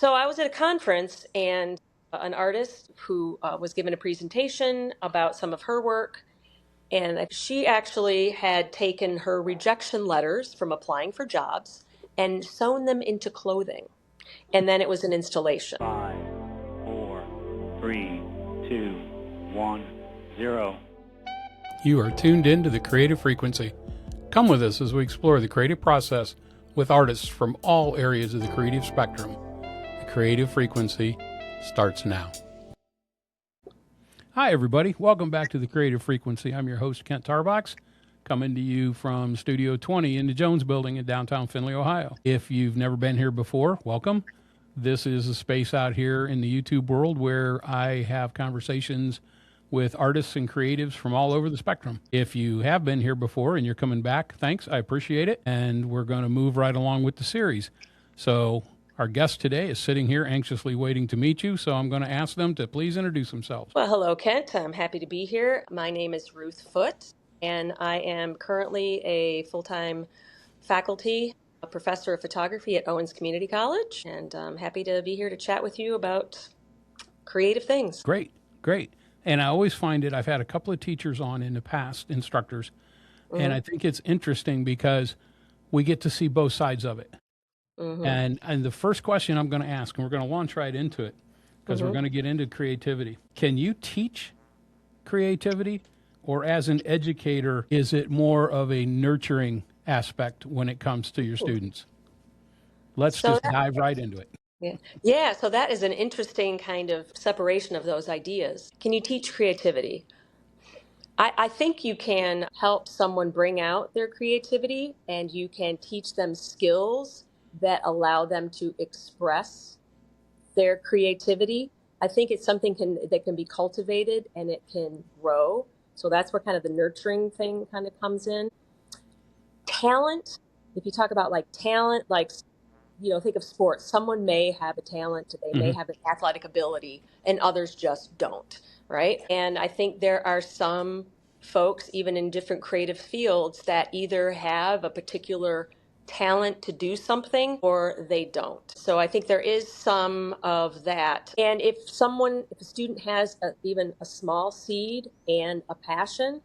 So I was at a conference and an artist who was given a presentation about some of her work. And she actually had taken her rejection letters from applying for jobs and sewn them into clothing. And then it was an installation. 5, 4, 3, 2, 1, 0. You are tuned in to the Creative Frequency. Come with us as we explore the creative process with artists from all areas of the creative spectrum. The Creative Frequency starts now. Hi, everybody. Welcome back to the Creative Frequency. I'm your host, Kent Tarbox, coming to you from Studio 20 in the Jones Building in downtown Findlay, Ohio. If you've never been here before, welcome. This is a space out here in the YouTube world where I have conversations with artists and creatives from all over the spectrum. If you have been here before and you're coming back, thanks. I appreciate it. And we're going to move right along with the series. So our guest today is sitting here anxiously waiting to meet you. So I'm going to ask them to please introduce themselves. Well, hello, Kent. I'm happy to be here. My name is Ruth Foote, and I am currently a full-time faculty, a professor of photography at Owens Community College. And I'm happy to be here to chat with you about creative things. Great, great. And I always find it, I've had a couple of teachers on in the past, instructors, and I think it's interesting because we get to see both sides of it. And the first question I'm going to ask, and we're going to launch right into it, because we're going to get into creativity. Can you teach creativity? Or as an educator, is it more of a nurturing aspect when it comes to your students? Let's just dive right into it. Yeah, so that is an interesting kind of separation of those ideas. Can you teach creativity? I think you can help someone bring out their creativity, and you can teach them skills that allow them to express their creativity. I think it's something that can be cultivated and it can grow. So that's where kind of the nurturing thing kind of comes in. Talent, if you talk about like talent, like, think of sports. Someone may have a talent, they may have an athletic ability, and others just don't, right? And I think there are some folks, even in different creative fields, that either have a particular talent to do something or they don't. So I think there is some of that. And if a student has even a small seed and a passion,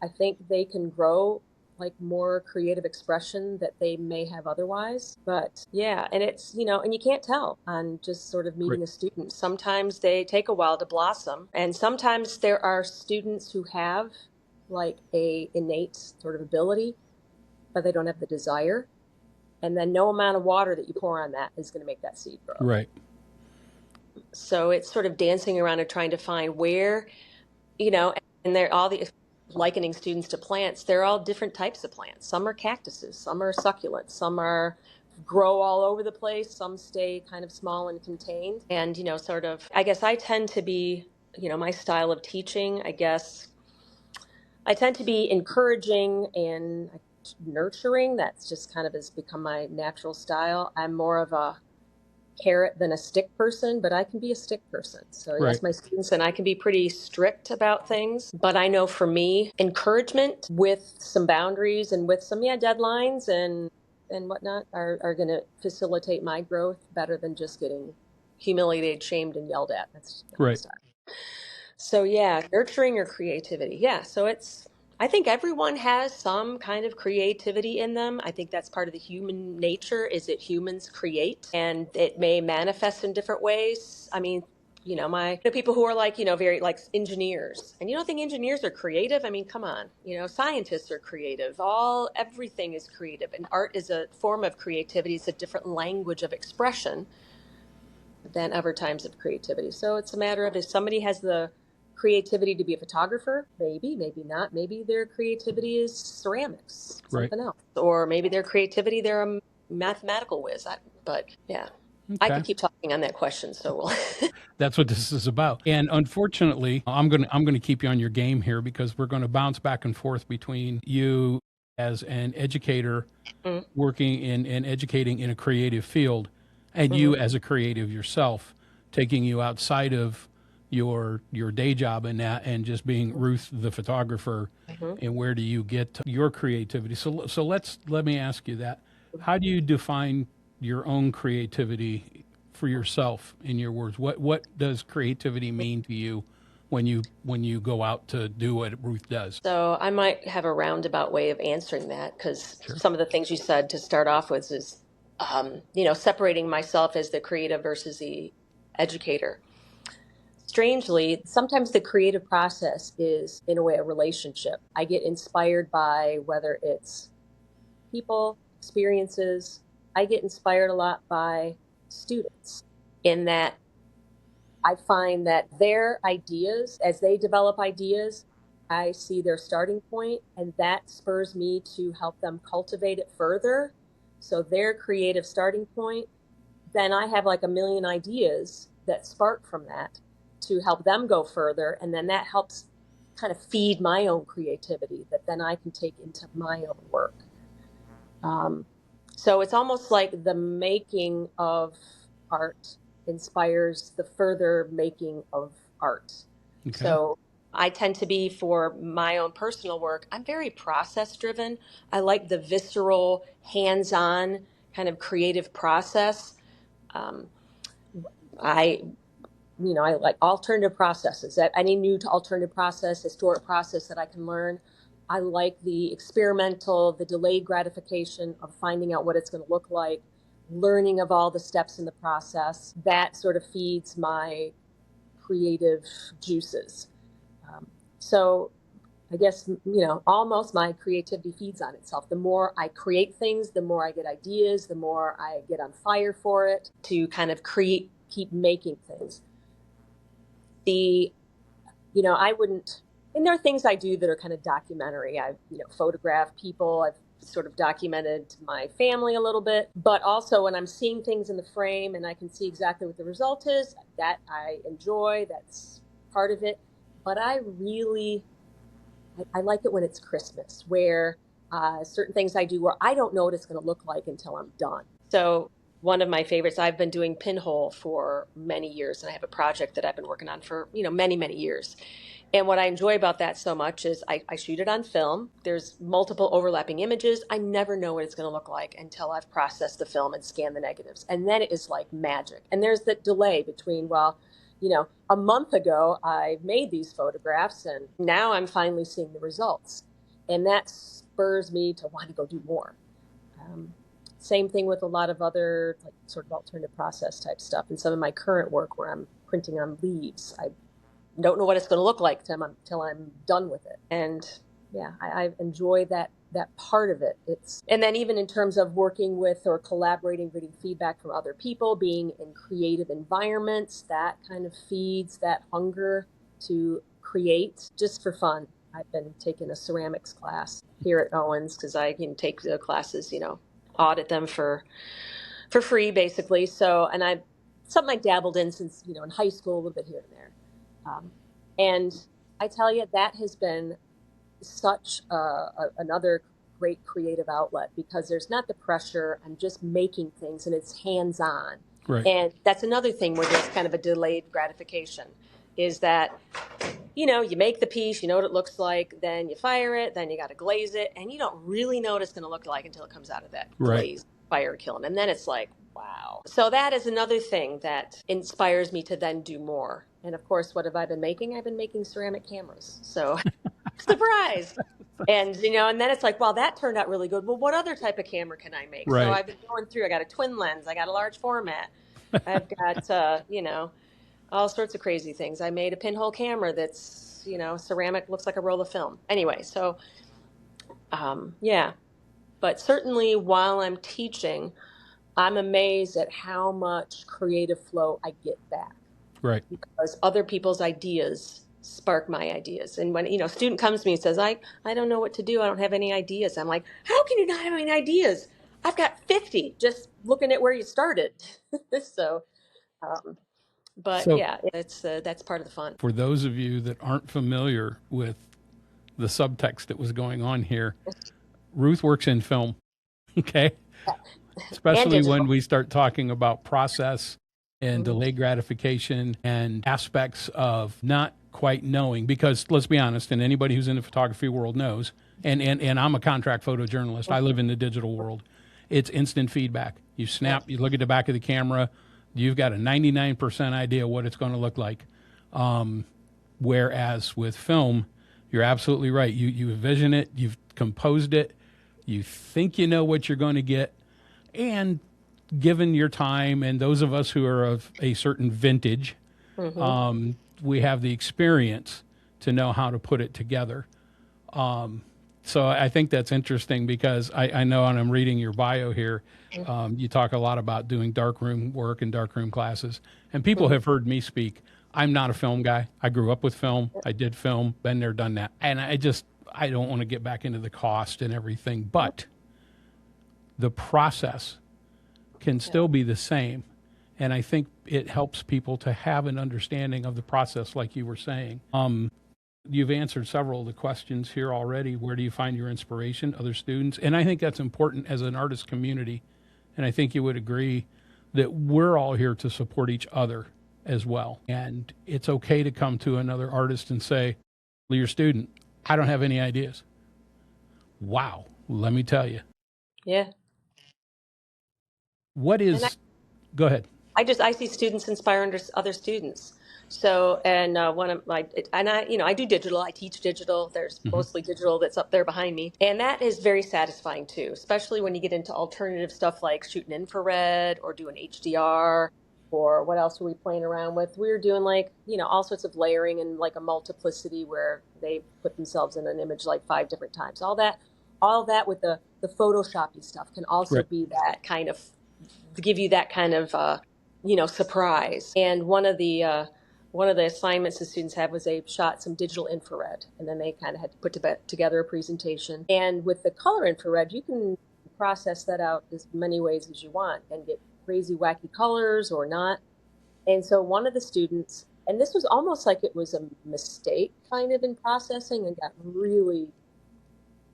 I think they can grow like more creative expression that they may have otherwise. But yeah, and it's, and you can't tell on just sort of meeting a student. Sometimes they take a while to blossom. And sometimes there are students who have like a innate sort of ability, but they don't have the desire. And then no amount of water that you pour on that is going to make that seed grow. Right. So it's sort of dancing around and trying to find where, and they're all the likening students to plants, they're all different types of plants. Some are cactuses, some are succulents, some grow all over the place, some stay kind of small and contained. And, sort of, I guess I tend to be, my style of teaching, I tend to be encouraging and nurturing. That's just kind of has become my natural style. I'm more of a carrot than a stick person, but I can be a stick person. So yes, my students and I can be pretty strict about things, but I know for me, encouragement with some boundaries and with some deadlines and whatnot are going to facilitate my growth better than just getting humiliated, shamed, and yelled at. That's right. So yeah, nurturing or creativity. Yeah, so I think everyone has some kind of creativity in them. I think that's part of the human nature, is that humans create, and it may manifest in different ways. I mean, people who are like, very like engineers, and you don't think engineers are creative? I mean, come on, scientists are creative. Everything is creative, and art is a form of creativity. It's a different language of expression than other times of creativity. So it's a matter of if somebody has the creativity to be a photographer, maybe not. Maybe their creativity is ceramics, something else. Or maybe their creativity, they're a mathematical whiz. But yeah, I could keep talking on that question. So we'll That's what this is about. And unfortunately, I'm going to keep you on your game here, because we're going to bounce back and forth between you as an educator working in educating in a creative field, and you as a creative yourself, taking you outside of your day job and that, and just being Ruth the photographer, and where do you get your creativity? So let me ask you that. How do you define your own creativity for yourself in your words. What does creativity mean to you when you go out to do what Ruth does? So I might have a roundabout way of answering that, because Sure. some of the things you said to start off with is, separating myself as the creative versus the educator. Strangely, sometimes the creative process is, in a way, a relationship. I get inspired by whether it's people, experiences. I get inspired a lot by students, in that I find that their ideas, as they develop ideas, I see their starting point, and that spurs me to help them cultivate it further. So their creative starting point, then I have like a million ideas that spark from that to help them go further. And then that helps kind of feed my own creativity that then I can take into my own work. So it's almost like the making of art inspires the further making of art. Okay. So I tend to be, for my own personal work, I'm very process driven. I like the visceral, hands-on kind of creative process. Um, I I like alternative processes. That any new alternative process, historic process that I can learn. I like the experimental, the delayed gratification of finding out what it's going to look like, learning of all the steps in the process. That sort of feeds my creative juices. So I guess, almost my creativity feeds on itself. The more I create things, the more I get ideas, the more I get on fire for it to kind of keep making things. I wouldn't, and there are things I do that are kind of documentary. I've, photographed people. I've sort of documented my family a little bit, but also when I'm seeing things in the frame and I can see exactly what the result is, that I enjoy, that's part of it. But I like it when it's Christmas, where certain things I do where I don't know what it's going to look like until I'm done. So one of my favorites, I've been doing pinhole for many years, and I have a project that I've been working on for, many, many years. And what I enjoy about that so much is I shoot it on film. There's multiple overlapping images. I never know what it's going to look like until I've processed the film and scanned the negatives. And then it is like magic. And there's the delay between, a month ago I made these photographs and now I'm finally seeing the results. And that spurs me to want to go do more. Same thing with a lot of other sort of alternative process type stuff. And some of my current work where I'm printing on leaves, I don't know what it's going to look like till I'm done with it. And yeah, I enjoy that part of it. And then even in terms of working with or collaborating, getting feedback from other people, being in creative environments, that kind of feeds that hunger to create just for fun. I've been taking a ceramics class here at Owens because I can take the classes, audit them for free basically. So, and something I dabbled in since, in high school, a little bit here and there. And I tell you, that has been such another great creative outlet because there's not the pressure. I'm just making things and it's hands-on. Right. And that's another thing where there's kind of a delayed gratification is that, you make the piece, you know what it looks like, then you fire it, then you got to glaze it, and you don't really know what it's going to look like until it comes out of that glaze fire kiln. And then it's like, wow. So that is another thing that inspires me to then do more. And of course, what have I been making? I've been making ceramic cameras. So surprise. And, and then it's like, well, that turned out really good. Well, what other type of camera can I make? Right. So I've been going through, I got a twin lens, I got a large format. I've got, all sorts of crazy things. I made a pinhole camera that's, ceramic, looks like a roll of film. Anyway, so, yeah. But certainly while I'm teaching, I'm amazed at how much creative flow I get back. Right. Because other people's ideas spark my ideas. And when, a student comes to me and says, I don't know what to do. I don't have any ideas. I'm like, how can you not have any ideas? I've got 50 just looking at where you started. So, yeah, that's part of the fun. For those of you that aren't familiar with the subtext that was going on here, Ruth works in film, okay? Especially when we start talking about process and delayed gratification and aspects of not quite knowing, because let's be honest, and anybody who's in the photography world knows, and I'm a contract photojournalist, I live in the digital world, it's instant feedback. You snap, you look at the back of the camera, you've got a 99% idea what it's going to look like. Whereas with film, you're absolutely right. You envision it, you've composed it, you think you know what you're going to get, and given your time, and those of us who are of a certain vintage, we have the experience to know how to put it together. So I think that's interesting because I know, and I'm reading your bio here, you talk a lot about doing darkroom work and darkroom classes. And people have heard me speak. I'm not a film guy. I grew up with film. I did film, been there, done that. And I don't want to get back into the cost and everything, but the process can still be the same. And I think it helps people to have an understanding of the process, like you were saying. You've answered several of the questions here already. Where do you find your inspiration? Other students. And I think that's important as an artist community. And I think you would agree that we're all here to support each other as well. And it's okay to come to another artist and say, well, your student, I don't have any ideas. Wow. Let me tell you. Yeah. What is, go ahead. I see students inspire other students. So, and one of my, and I do digital. I teach digital. There's mostly digital that's up there behind me, and that is very satisfying too. Especially when you get into alternative stuff like shooting infrared or doing HDR, or what else were we playing around with? We were doing like all sorts of layering and like a multiplicity where they put themselves in an image like 5 different times. All that with the Photoshoppy stuff can also be that kind of, to give you that kind of surprise. And one of the assignments the students had was they shot some digital infrared, and then they kind of had to put together a presentation. And with the color infrared, you can process that out as many ways as you want and get crazy wacky colors or not. And so one of the students, and this was almost like it was a mistake kind of in processing, and got really,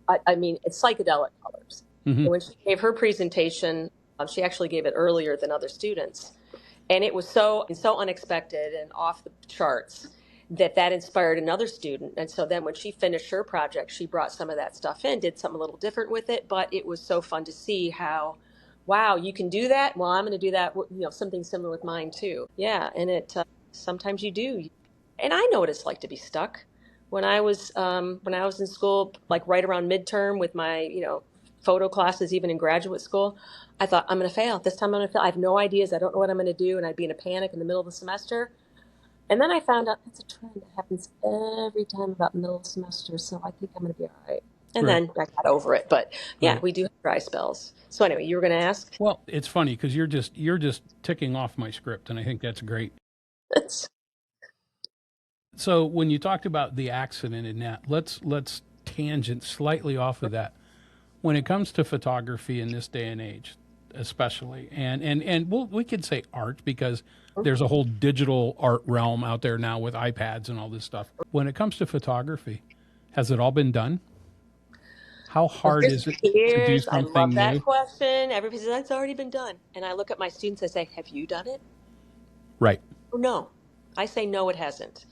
it's psychedelic colors. And when she gave her presentation, she actually gave it earlier than other students. And it was so unexpected and off the charts that inspired another student. And so then when she finished her project, she brought some of that stuff in, did something a little different with it. But it was so fun to see how, wow, you can do that. Well, I'm going to do that, something similar with mine too. Yeah. And it sometimes you do. And I know what it's like to be stuck. When I was in school, like right around midterm with my, photo classes, even in graduate school, I thought, I'm going to fail. This time I'm going to fail. I have no ideas. I don't know what I'm going to do. And I'd be in a panic in the middle of the semester. And then I found out that's a trend that happens every time about the middle of the semester. So I think I'm going to be all right. And then I got over it. But yeah, we do have dry spells. So anyway, you were going to ask? Well, it's funny because you're just ticking off my script, and I think that's great. So when you talked about the accident in that, let's tangent slightly off of that. When it comes to photography in this day and age, especially, and we could say art because there's a whole digital art realm out there now with iPads and all this stuff. When it comes to photography, has it all been done? How hard is it to do something new? I love that question. Everybody says, that's already been done. And I look at my students, I say, have you done it? Right. Oh, no. I say, no, it hasn't.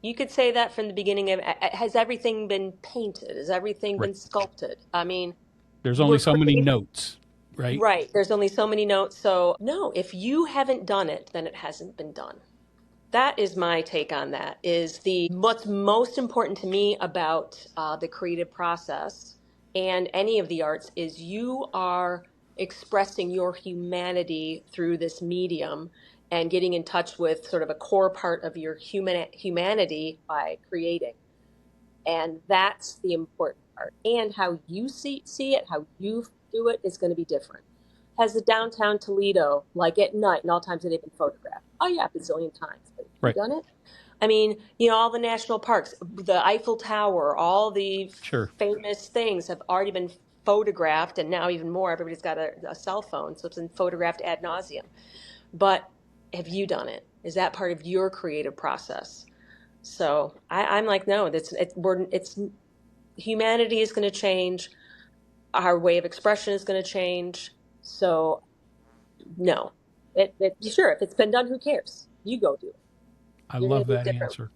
You could say that from the beginning of, has everything been painted? Has everything been sculpted? I mean, there's only so many notes, right? Right. There's only so many notes. So no, if you haven't done it, then it hasn't been done. That is my take on that. What's most important to me about the creative process and any of the arts is you are expressing your humanity through this medium and getting in touch with sort of a core part of your humanity by creating. And that's the important part. And how you see it, how you do it is going to be different. Has the downtown Toledo, like at night, and all times that they've been photographed? Oh yeah, a bazillion times. But have you done it? I mean, all the national parks, the Eiffel Tower, all the famous things have already been photographed, and now even more. Everybody's got a cell phone, so it's been photographed ad nauseum. But have you done it? Is that part of your creative process? So I'm like, no, it's humanity is going to change. Our way of expression is going to change. So no, sure, if it's been done, who cares? You go do it. I love that answer.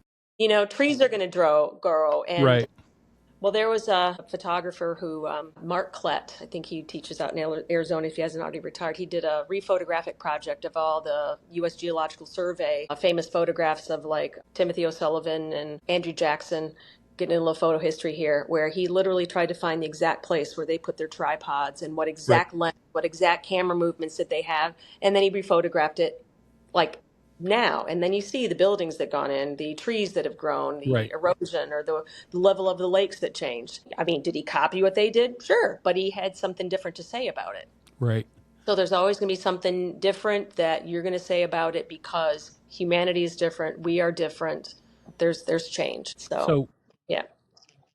Trees are going to grow, and Well, there was a photographer who, Mark Klett, I think he teaches out in Arizona if he hasn't already retired. He did a rephotographic project of all the U.S. Geological Survey famous photographs of like Timothy O'Sullivan and Andrew Jackson. Getting a little photo history here, where he literally tried to find the exact place where they put their tripods and what Right. exact lens, what exact camera movements that they have, and then he rephotographed it like now. And then you see the buildings that gone in, the trees that have grown, the Right. erosion or the level of the lakes that changed. I mean, did he copy what they did? Sure, but he had something different to say about it. Right. So there's always going to be something different that you're going to say about it because humanity is different. We are different. There's change. So, So yeah.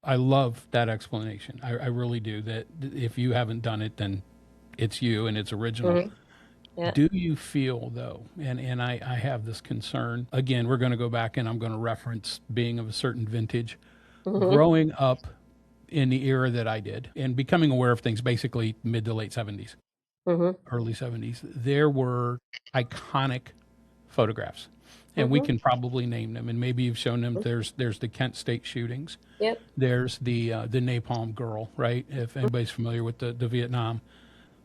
I love that explanation. I really do. That if you haven't done it, then it's you and it's original. Hmm. Yeah. Do you feel though, and I have this concern, again, we're going to go back and I'm going to reference being of a certain vintage, Hmm. growing up in the era that I did and becoming aware of things basically mid to late 70s, Hmm. early 70s, there were iconic photographs. And we Hmm. can probably name them, and maybe you've shown them. There's the Kent State shootings. Yep. There's the Napalm Girl, right? If anybody's familiar with the Vietnam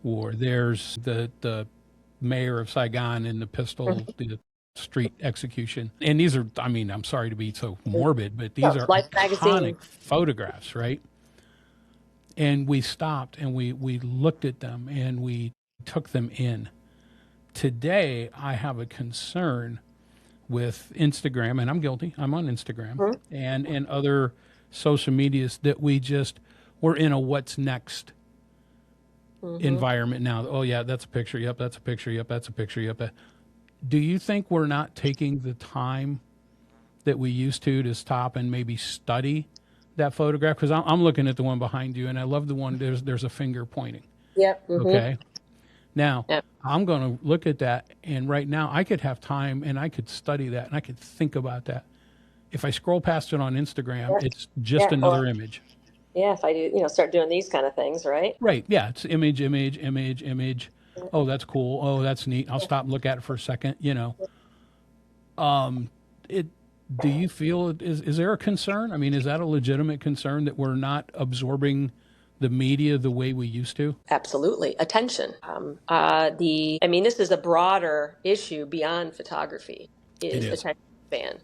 War, there's the mayor of Saigon and the pistol, the street execution. And these are, I mean, I'm sorry to be so morbid, but these Oh, are Life magazine. iconic photographs, right? And we stopped and we looked at them and we took them in. Today, I have a concern with Instagram, and I'm guilty. I'm on Instagram Hmm. and other social medias that we're in a what's next Hmm. environment now. Oh yeah, that's a picture. Yep, that's a picture. Yep, that's a picture. Yep. Do you think we're not taking the time that we used to stop and maybe study that photograph? Because I'm looking at the one behind you, and I love the one. There's a finger pointing. Yep. Hmm. Okay. Now, Yep. I'm going to look at that, and right now I could have time and I could study that and I could think about that. If I scroll past it on Instagram, Yep. it's just Yeah. another Or image. yeah, if I do, start doing these kind of things, right? Right. Yeah. It's image, image, image, image. Oh, that's cool. Oh, that's neat. I'll stop and look at it for a second. It. Do you feel is there a concern? I mean, is that a legitimate concern that we're not absorbing the media the way we used to? Absolutely. Attention. I mean, this is a broader issue beyond photography, It is is. attention span.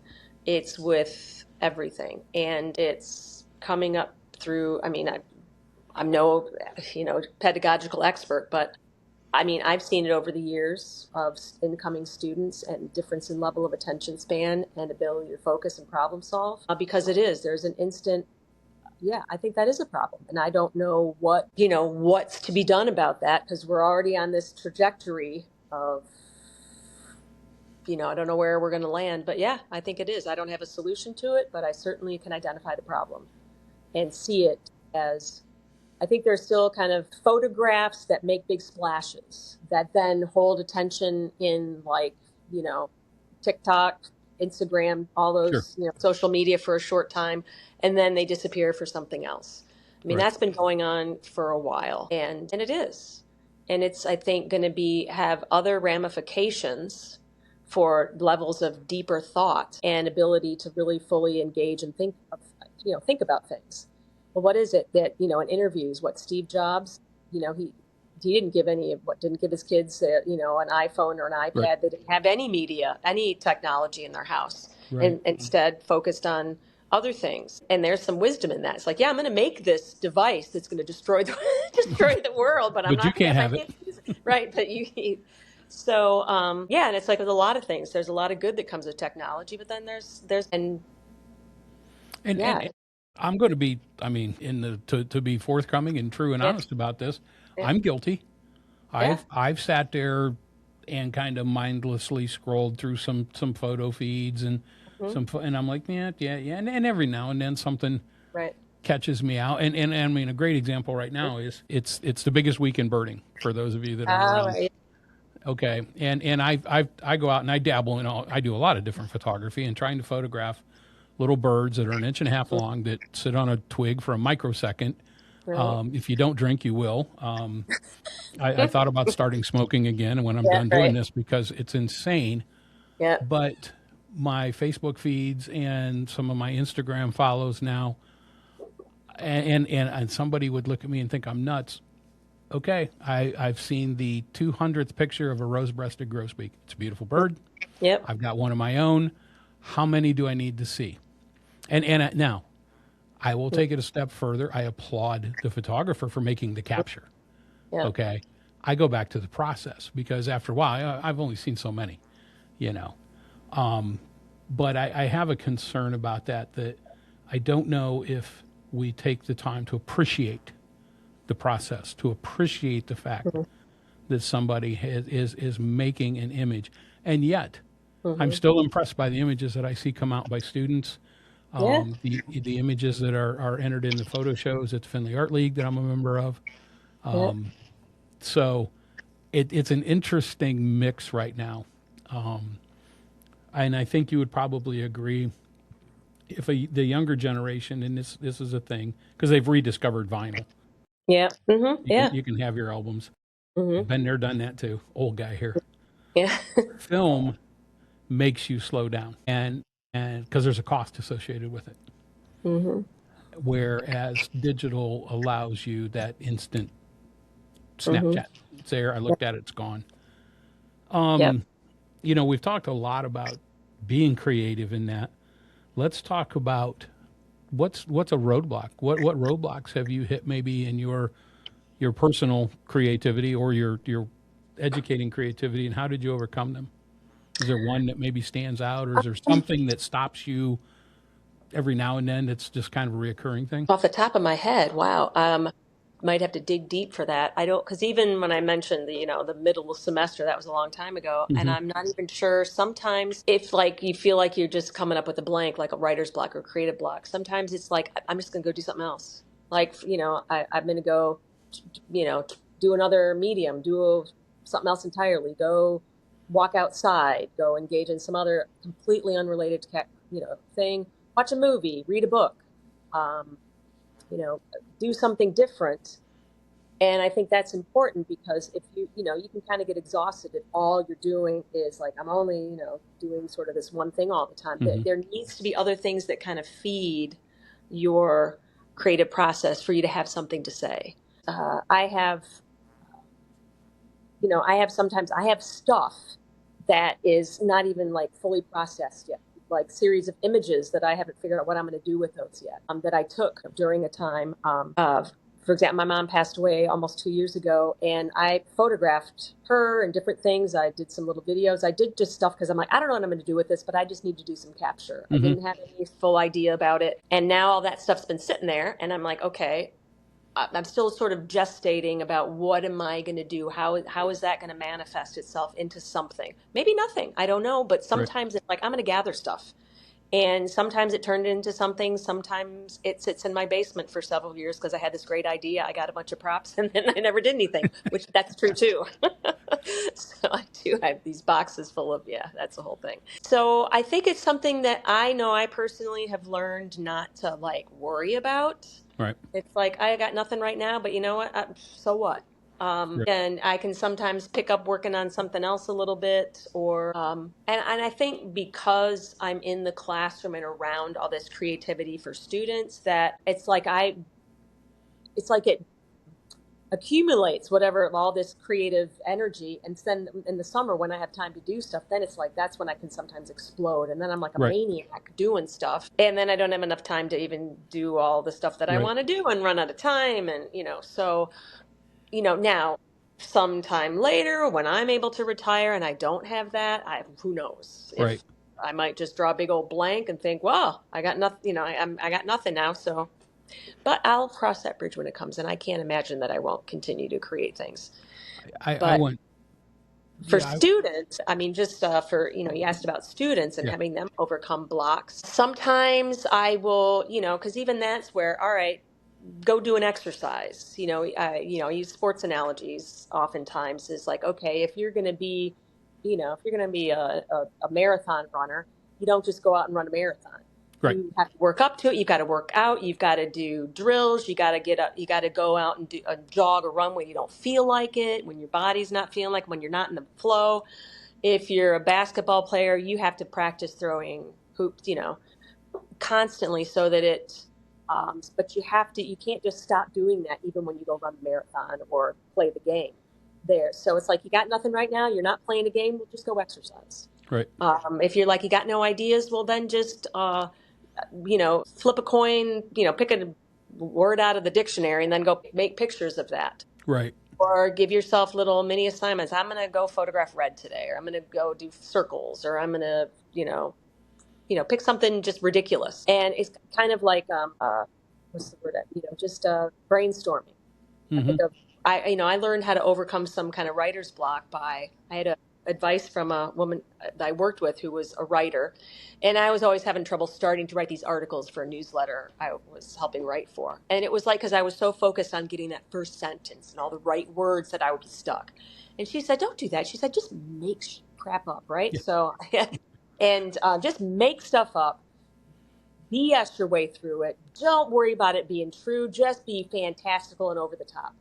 It's with everything. And it's coming up through, I mean, I'm no, pedagogical expert, but I mean, I've seen it over the years of incoming students and difference in level of attention span and ability to focus and problem solve, because there's an instant. Yeah, I think that is a problem. And I don't know what's to be done about that because we're already on this trajectory of, I don't know where we're going to land. But yeah, I think it is. I don't have a solution to it, but I certainly can identify the problem and see it as, I think there's still kind of photographs that make big splashes that then hold attention in like, you know, TikTok, Instagram, all Sure. those, social media for a short time, and then they disappear for something else. I mean, Right. that's been going on for a while, and it is. And it's, I think, going to have other ramifications for levels of deeper thought and ability to really fully engage and think about things. Well, what is it that, in interviews, what Steve Jobs, he didn't give didn't give his kids, an iPhone or an Right. iPad. They didn't have any media, any technology in their house, Right. and instead focused on other things. And there's some wisdom in that. It's like, yeah, I'm going to make this device that's going to destroy the destroy the world, but I'm But you not going to can't have have my it. kids use it. Right? But yeah, and it's like with a lot of things, there's a lot of good that comes with technology, but then there's and And yeah, I'm going to be, I mean, to be forthcoming and true and yeah, honest about this, yeah, I'm guilty. yeah. I've sat there and kind of mindlessly scrolled through some photo feeds and Mhm. and I'm like, yeah, yeah, yeah, and every now and then something Right. catches me out. And I mean, a great example right now is it's the biggest week in birding for those of you that are Oh, around. right. Okay, and I go out and I dabble in all. I do a lot of different photography and trying to photograph little birds that are an inch and a half long that sit on a twig for a microsecond. Right. If you don't drink, you will. I thought about starting smoking again when I'm Yeah, done doing right. this because it's insane. Yeah. But my Facebook feeds and some of my Instagram follows now, And somebody would look at me and think I'm nuts. Okay, I've seen the 200th picture of a rose-breasted grosbeak. It's a beautiful bird. Yep. I've got one of my own. How many do I need to see? And now, I will take it a step further. I applaud the photographer for making the capture. Yeah. Okay, I go back to the process because after a while, I've only seen so many, you know. But I have a concern about that I don't know if we take the time to appreciate the process, to appreciate the fact that somebody is making an image. And yet, I'm still impressed by the images that I see come out by students. Yeah. The images that are entered in the photo shows at the Findlay Art League that I'm a member of. Yeah. So it's an interesting mix right now. And I think you would probably agree if the younger generation, and this is a thing, because they've rediscovered vinyl. Yeah. Yeah. You can have your albums. hmm Been there, done that too. Old guy here. Yeah. Film makes you slow down, and because there's a cost associated with it. hmm Whereas digital allows you that instant hmm Snapchat. It's there. I looked at it. It's gone. Yep. We've talked a lot about being creative in that. Let's talk about what's a roadblock. What roadblocks have you hit maybe in your personal creativity or your educating creativity, and how did you overcome them? Is there one that maybe stands out, or is there something that stops you every now and then that's just kind of a reoccurring thing? Off the top of my head, wow. Might have to dig deep for that. I don't, because even when I mentioned the middle of semester, that was a long time ago, and Mm-hmm. I'm not even sure sometimes if like you feel like you're just coming up with a blank, like a writer's block or creative block. Sometimes it's like I'm just gonna go do something else. Like, I'm gonna go, do another medium, something else entirely, go walk outside, go engage in some other completely unrelated thing, watch a movie, read a book. Um, do something different. And I think that's important because if you can kind of get exhausted if all you're doing is like, I'm only, doing sort of this one thing all the time. Mm-hmm. There needs to be other things that kind of feed your creative process for you to have something to say. I have stuff that is not even like fully processed yet, like series of images that I haven't figured out what I'm going to do with those yet, that I took during a time of, for example, my mom passed away almost 2 years ago, and I photographed her and different things. I did some little videos. I did just stuff because I'm like, I don't know what I'm going to do with this, but I just need to do some capture. I didn't have any full idea about it. And now all that stuff's been sitting there, and I'm like, okay, I'm still sort of gestating about what am I going to do? How is that going to manifest itself into something? Maybe nothing. I don't know. But Right. sometimes it's like I'm going to gather stuff. And sometimes it turned into something. Sometimes it sits in my basement for several years because I had this great idea. I got a bunch of props and then I never did anything, which that's true too. So I do have these boxes full of, yeah, that's the whole thing. So I think it's something that I know I personally have learned not to like worry about. Right. It's like, I got nothing right now, but you know what? So what? Right. And I can sometimes pick up working on something else a little bit, or and I think because I'm in the classroom and around all this creativity for students, that it's like it accumulates whatever all this creative energy, and then in the summer when I have time to do stuff, then it's like that's when I can sometimes explode, and then I'm like a Right. maniac doing stuff, and then I don't have enough time to even do all the stuff that I Right. want to do and run out of time, and so now sometime later when I'm able to retire and I don't have that, who knows Right. if I might just draw a big old blank and think, well, I got nothing, I got nothing now. So, but I'll cross that bridge when it comes, and I can't imagine that I won't continue to create things. I But went. for Yeah. students, I mean, just for, you asked about students and Yeah. having them overcome blocks. Sometimes I will, because even that's where, all right, go do an exercise. I use sports analogies oftentimes is like, okay, if you're going to be, if you're going to be a marathon runner, you don't just go out and run a marathon. Right. You have to work up to it. You've got to work out. You've got to do drills. You got to get up. You got to go out and do a jog or run when you don't feel like it, when your body's not feeling like, when you're not in the flow. If you're a basketball player, you have to practice throwing hoops, constantly so that But you can't just stop doing that even when you go run the marathon or play the game there. So it's like, you got nothing right now, you're not playing a game, well, just go exercise. Right. If you're like, you got no ideas, well, then just, flip a coin, pick a word out of the dictionary and then go make pictures of that. Right. Or give yourself little mini assignments. I'm going to go photograph red today, or I'm going to go do circles, or I'm going to, pick something just ridiculous. And it's kind of like, what's the word? Just brainstorming. I Mm-hmm. think of, I learned how to overcome some kind of writer's block I had advice from a woman that I worked with who was a writer. And I was always having trouble starting to write these articles for a newsletter I was helping write for. And it was like, because I was so focused on getting that first sentence and all the right words, that I would be stuck. And she said, don't do that. She said, just make crap up, right? Yeah. So, and just make stuff up. BS your way through it. Don't worry about it being true. Just be fantastical and over the top.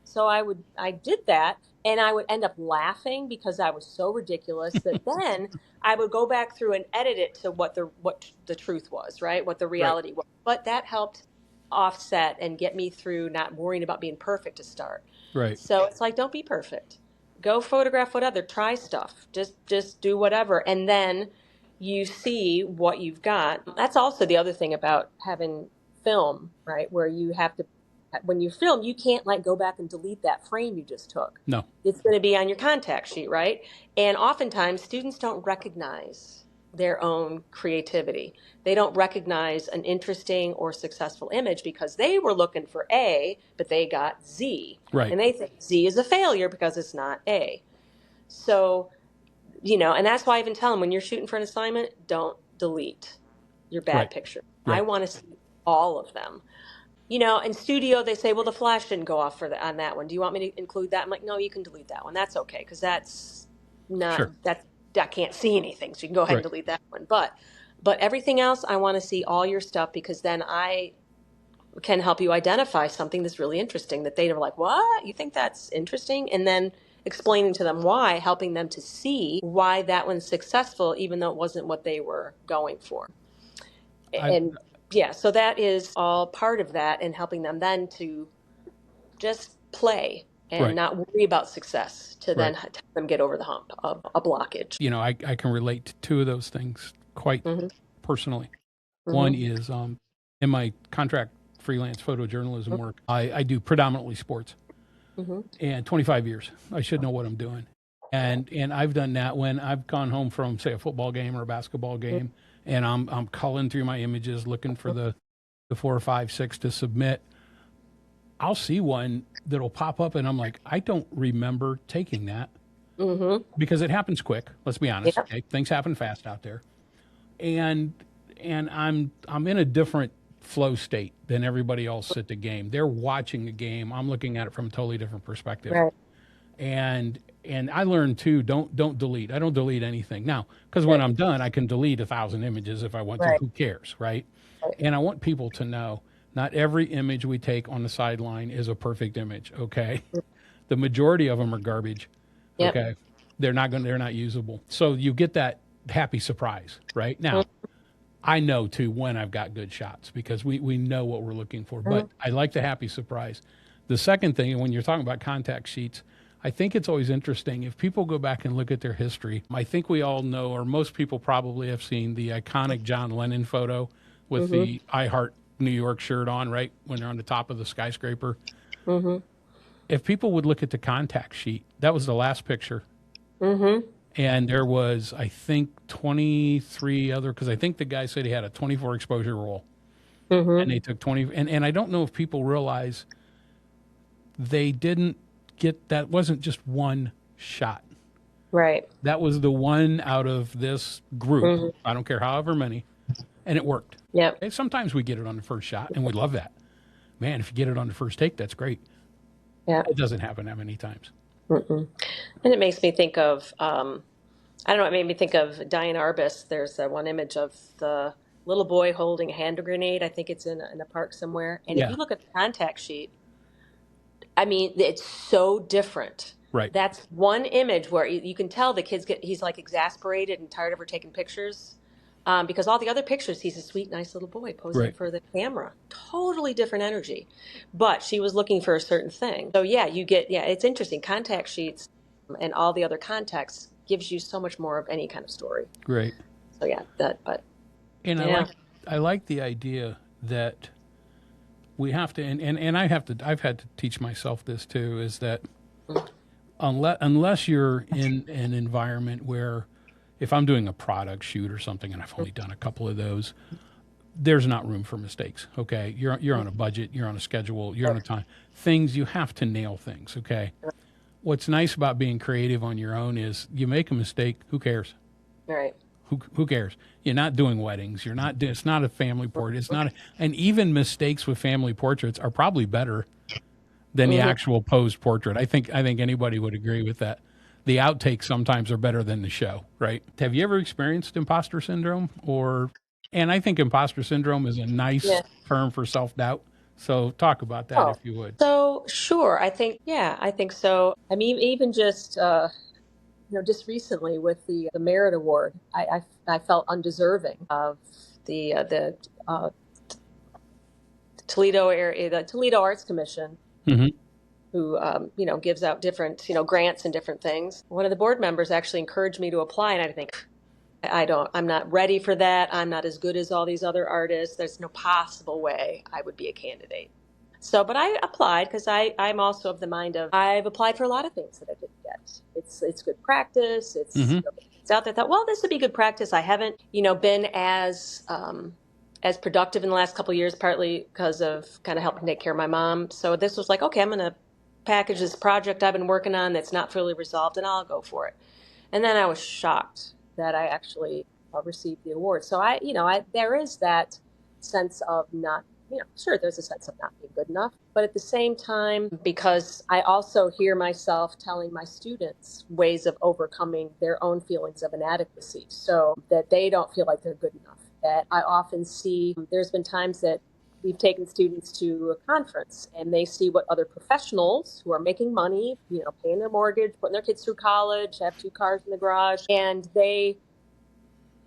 So I did that, and I would end up laughing because I was so ridiculous that then I would go back through and edit it to what the truth was, right? What the Right. reality was. But that helped offset and get me through not worrying about being perfect to start. Right. So it's like, don't be perfect. Go photograph whatever, try stuff. Just do whatever, and then you see what you've got. That's also the other thing about having film, right? Where you have to, when you film, you can't like go back and delete that frame you just took. No. It's going to be on your contact sheet, right? And oftentimes students don't recognize their own creativity. They don't recognize an interesting or successful image because they were looking for A, but they got Z. Right. And they think Z is a failure because it's not A. So, and that's why I even tell them, when you're shooting for an assignment, don't delete your bad Right. picture. Right. I want to see all of them. In studio, they say, well, the flash didn't go off on that one. Do you want me to include that? I'm like, no, you can delete that one. That's okay. Because that's not, Sure. I can't see anything. So you can go ahead and Right. delete that one. But everything else, I want to see all your stuff, because then I can help you identify something that's really interesting that they're like, what? You think that's interesting? And then explaining to them why, helping them to see why that one's successful, even though it wasn't what they were going for. I, And yeah, so that is all part of that, and helping them then to just play and Right. not worry about success, to then Right. help them get over the hump of a blockage. I can relate to two of those things quite Mm-hmm. personally. One Mm-hmm. is in my contract freelance photojournalism work, I do predominantly sports, Mm-hmm. and 25 years. I should know what I'm doing. And I've done that when I've gone home from, say, a football game or a basketball game, and I'm culling through my images looking for the 4 or 5, 6 to submit. I'll see one that'll pop up, and I'm like, I don't remember taking that, Mm-hmm. because it happens quick. Let's be honest. Yeah. Okay? Things happen fast out there, and I'm in a different flow state than everybody else at the game. They're watching the game. I'm looking at it from a totally different perspective. Right. And I learned too, don't delete. I don't delete anything now, because when I'm done, I can delete 1,000 images if I want to. Right. Who cares, right? Right. And I want people to know, not every image we take on the sideline is a perfect image. Okay, the majority of them are garbage. Yep. Okay, they're not usable. So you get that happy surprise, right? Now, I know too when I've got good shots, because we know what we're looking for. But I like the happy surprise. The second thing, when you're talking about contact sheets, I think it's always interesting if people go back and look at their history. I think we all know, or most people probably have seen, the iconic John Lennon photo with the I Heart New York shirt on, right, when they're on the top of the skyscraper. Mm-hmm. If people would look at the contact sheet, that was the last picture. Mm-hmm. And there was, I think, 23 other, because I think the guy said he had a 24 exposure roll. Mm-hmm. And they took 20. And I don't know if people realize they didn't get, that wasn't just one shot. Right. That was the one out of this group. I don't care however many. And it worked. Yep. Okay, sometimes we get it on the first shot, and we love that. Man, if you get it on the first take, that's great. Yeah. It doesn't happen that many times. Mm-mm. And it makes me think of, I don't know, it made me think of Diane Arbus. There's one image of the little boy holding a hand grenade. I think it's in a park somewhere. And if Yeah. you look at the contact sheet, I mean, it's so different. Right. That's one image where you can tell the he's like exasperated and tired of her taking pictures. because all the other pictures, he's a sweet, nice little boy posing Right. for the camera. Totally different energy. But she was looking for a certain thing. So yeah, it's interesting. Contact sheets and all the other context gives you so much more of any kind of story. Right. So yeah, but And yeah. I like the idea that we have to, and I've had to teach myself this too, is that unless you're in an environment where, if I'm doing a product shoot or something, and I've only done a couple of those, there's not room for mistakes. Okay, you're on a budget, you're on a schedule, you're on a time. Things, you have to nail things. Okay. What's nice about being creative on your own is you make a mistake, who cares? All right. Who cares? You're not doing weddings. You're not. It's not a family portrait. It's not. And even mistakes with family portraits are probably better than the actual posed portrait. I think anybody would agree with that. The outtakes sometimes are better than the show, right? Have you ever experienced imposter syndrome? And I think imposter syndrome is a nice Yeah. term for self-doubt. So talk about that Oh, if you would. so sure. I think so. I mean, even just just recently with the merit award, I felt undeserving of the Toledo area, the Toledo Arts Commission, Mm-hmm. who gives out different grants and different things. One of the board members actually encouraged me to apply, and I think I'm not ready for that. I'm not as good as all these other artists. There's no possible way I would be a candidate. So, but I applied because I'm also of the mind of I've applied for a lot of things that I didn't get. It's good practice. Mm-hmm. It's out there. I thought, well, this would be good practice. I haven't been as productive in the last couple of years, partly because of kind of helping take care of my mom. So this was like, okay, I'm going to package this project I've been working on that's not fully resolved, and I'll go for it. And then I was shocked that I actually received the award. So there is that sense of not, sure, there's a sense of not being good enough. But at the same time, because I also hear myself telling my students ways of overcoming their own feelings of inadequacy so that they don't feel like they're good enough. That I often see, there's been times that we've taken students to a conference and they see what other professionals who are making money, paying their mortgage, putting their kids through college, have 2 cars in the garage, and they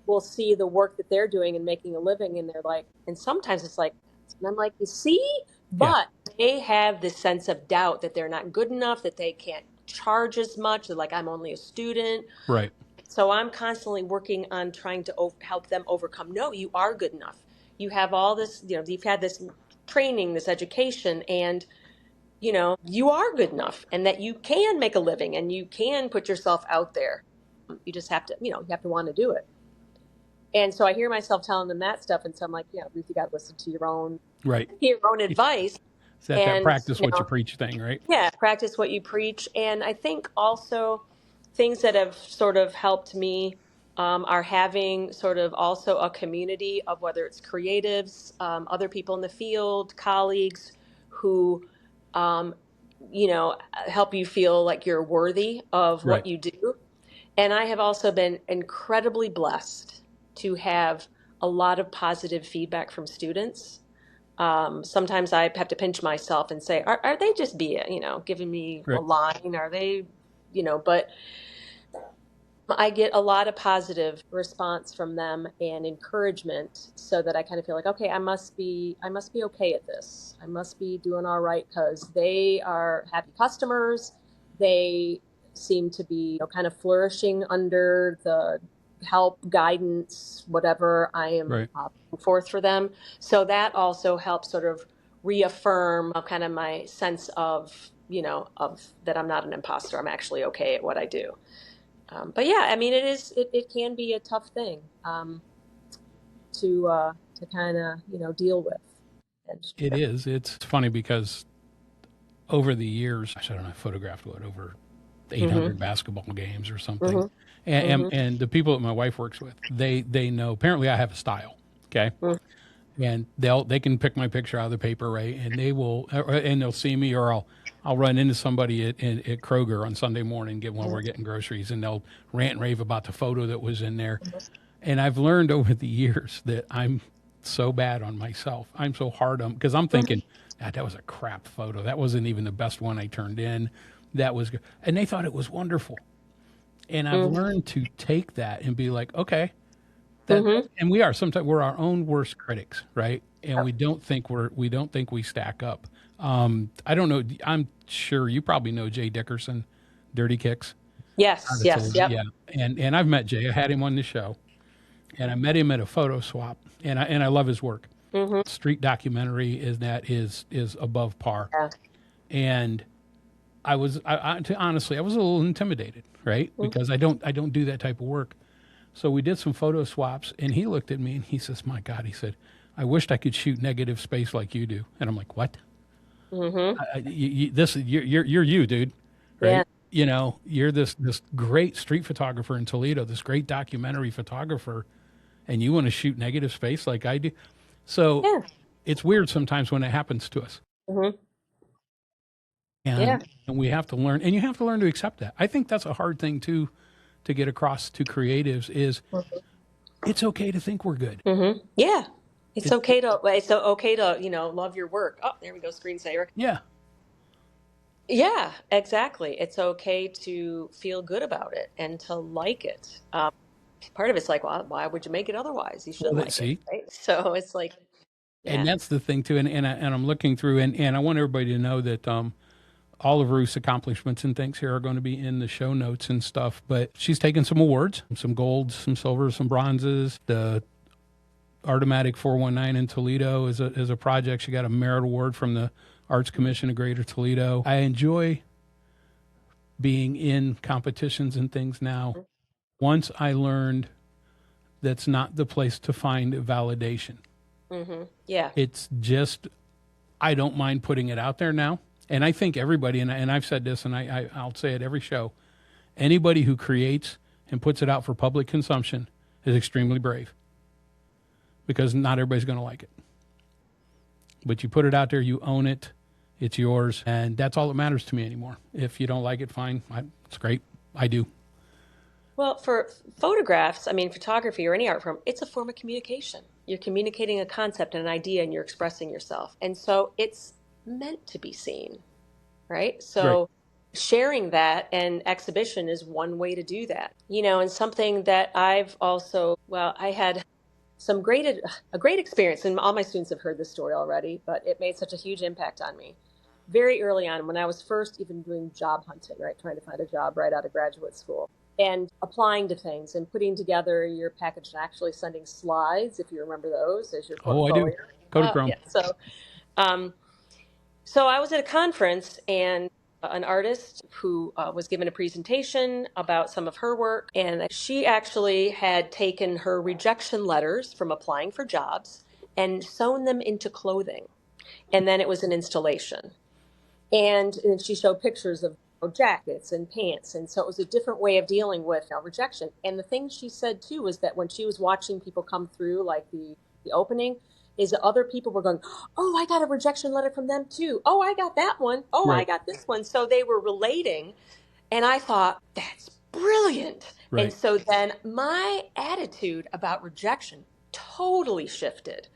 will see the work that they're doing and making a living. And they're like, and sometimes it's like, and I'm like, you see, but they have this sense of doubt that they're not good enough, that they can't charge as much. They're like, I'm only a student. Right. So I'm constantly working on trying to help them overcome. No, you are good enough. You have all this, you've had this training, this education, and, you are good enough and that you can make a living and you can put yourself out there. You just have to, you have to want to do it. And so I hear myself telling them that stuff. And so I'm like, Ruth, you got to listen to your own advice. Is that practice what you preach thing, right? Yeah, practice what you preach. And I think also things that have sort of helped me are having sort of also a community of whether it's creatives, other people in the field, colleagues who, help you feel like you're worthy of what you do. And I have also been incredibly blessed to have a lot of positive feedback from students. Sometimes I have to pinch myself and say, are they just giving me a line? Are they, but I get a lot of positive response from them and encouragement so that I kind of feel like, okay, I must be okay at this. I must be doing all right because they are happy customers. They seem to be kind of flourishing under the help, guidance, whatever I am putting forth for them. So that also helps sort of reaffirm kind of my sense of, of that I'm not an imposter. I'm actually okay at what I do. But yeah, I mean, it can be a tough thing to kind of, deal with. It is. It's funny because over the years, I don't know, I photographed over 800 basketball games or something. And the people that my wife works with, they know, apparently I have a style. Okay. And they can pick my picture out of the paper, right? And they'll see me, or I'll run into somebody at Kroger on Sunday morning when we're getting groceries, and they'll rant and rave about the photo that was in there. And I've learned over the years that I'm so bad on myself. I'm so hard on, because I'm thinking, that was a crap photo. That wasn't even the best one I turned in. That was good. And they thought it was wonderful. And I've learned to take that and be like, okay, and we are sometimes we're our own worst critics, right? And we don't think we stack up. I don't know. I'm sure you probably know Jay Dickerson, Dirty Kicks. Yes, yes, yep. Yeah, and I've met Jay. I had him on the show, and I met him at a photo swap, and I love his work. Street documentary is above par, Yeah. and honestly, I was a little intimidated, right? Because I don't do that type of work. So we did some photo swaps, and he looked at me and he says, "My God," he said, "I wished I could shoot negative space like you do." And I'm like, "What? You're you, dude, right? Yeah. You know, you're this great street photographer in Toledo, this great documentary photographer, and you want to shoot negative space like I do." So Yeah. it's weird sometimes when it happens to us. Yeah. And we have to learn, and you have to learn to accept that. I think that's a hard thing to get across to creatives is it's okay to think we're good. Yeah. It's okay to, love your work. Oh, there we go, screensaver. Yeah. Yeah, exactly. It's okay to feel good about it and to like it. Part of it's like, well, why would you make it otherwise? You should Well, like it, right? So it's like, and yeah. that's the thing too. And I'm looking through, and I want everybody to know that all of Ruth's accomplishments and things here are going to be in the show notes and stuff. But she's taken some awards, some golds, some silvers, some bronzes. The Artomatic 419 in Toledo is a project. She got a merit award from the Arts Commission of Greater Toledo. I enjoy being in competitions and things now. Once I learned that's not the place to find validation. Yeah. It's just, I don't mind putting it out there now. And I think everybody, and I've said this, and I'll say it every show, anybody who creates and puts it out for public consumption is extremely brave, because not everybody's going to like it. But you put it out there, you own it, it's yours, and that's all that matters to me anymore. If you don't like it, fine. It's great. I do. Well, for photographs, I mean, photography or any art form, it's a form of communication. You're communicating a concept and an idea and you're expressing yourself. And so it's meant to be seen, right? So sharing that and exhibition is one way to do that. And something that I've also, I had a great experience, and all my students have heard this story already, but it made such a huge impact on me. Very early on, when I was first even doing job hunting, right, trying to find a job right out of graduate school, and applying to things and putting together your package and actually sending slides, if you remember those, as your portfolio. Oh, I do. Kodachrome. Yeah. So I was at a conference, and an artist who was given a presentation about some of her work, and she actually had taken her rejection letters from applying for jobs and sewn them into clothing. And then it was an installation. And she showed pictures of jackets and pants. And so it was a different way of dealing with rejection. And the thing she said, too, was that when she was watching people come through, like the opening, is that other people were going, "Oh, I got a rejection letter from them, too. Oh, I got that one. Oh, I got this one." So they were relating. And I thought, that's brilliant. Right. And so then my attitude about rejection totally shifted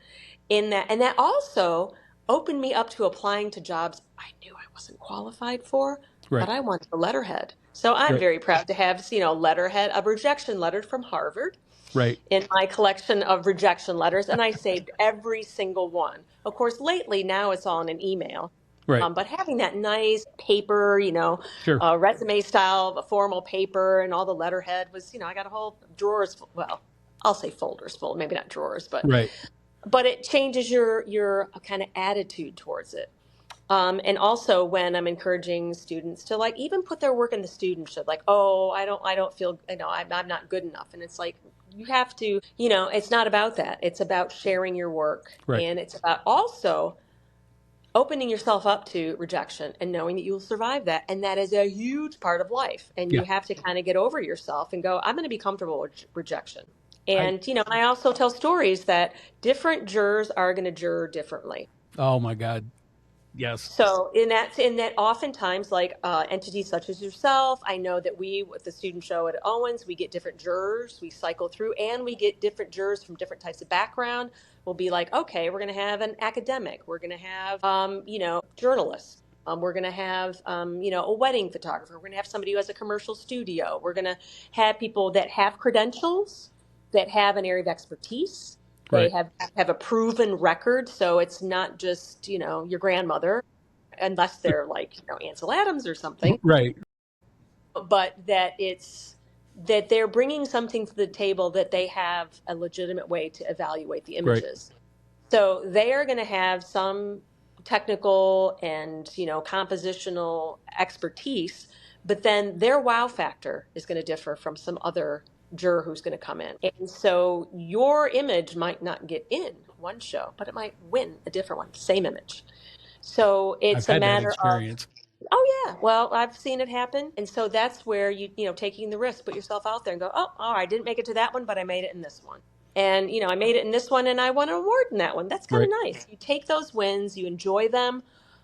in that. And that also opened me up to applying to jobs I knew I wasn't qualified for, but I wanted a letterhead. So I'm very proud to have, letterhead, a rejection letter from Harvard in my collection of rejection letters. And I saved every single one. Of course, lately, now it's all in an email. But having that nice paper, resume style, formal paper, and all the letterhead was, I got a whole drawers full. Well, I'll say folders full, maybe not drawers, but it changes your kind of attitude towards it. And also when I'm encouraging students to like even put their work in the studentship, like, "Oh, I don't feel, I'm not good enough." And it's like, you have to, it's not about that. It's about sharing your work. And it's about also opening yourself up to rejection and knowing that you'll survive that. And that is a huge part of life. And you have to kind of get over yourself and go, I'm going to be comfortable with rejection. And, I also tell stories that different jurors are going to juror differently. Oh my God. Yes. So in that oftentimes, like entities such as yourself, I know that we, with the student show at Owens, we get different jurors, we cycle through, and we get different jurors from different types of background. We'll be like, okay, we're going to have an academic, we're going to have, journalists. We're going to have, a wedding photographer. We're going to have somebody who has a commercial studio. We're going to have people that have credentials, that have an area of expertise. They Right. have a proven record, so it's not just, your grandmother, unless they're like, Ansel Adams or something, Right. but that they're bringing something to the table that they have a legitimate way to evaluate the Right. images. So they are going to have some technical and, compositional expertise, but then their wow factor is going to differ from some other juror who's going to come in. And so your image might not get in one show, but it might win a different one, same image. So I've it's a had that matter of, experience. oh yeah, well, I've seen it happen. And so that's where taking the risk, put yourself out there and go, oh, I didn't make it to that one, but I made it in this one. And, I made it in this one and I won an award in that one. That's kind of Right. nice. You take those wins, you enjoy them,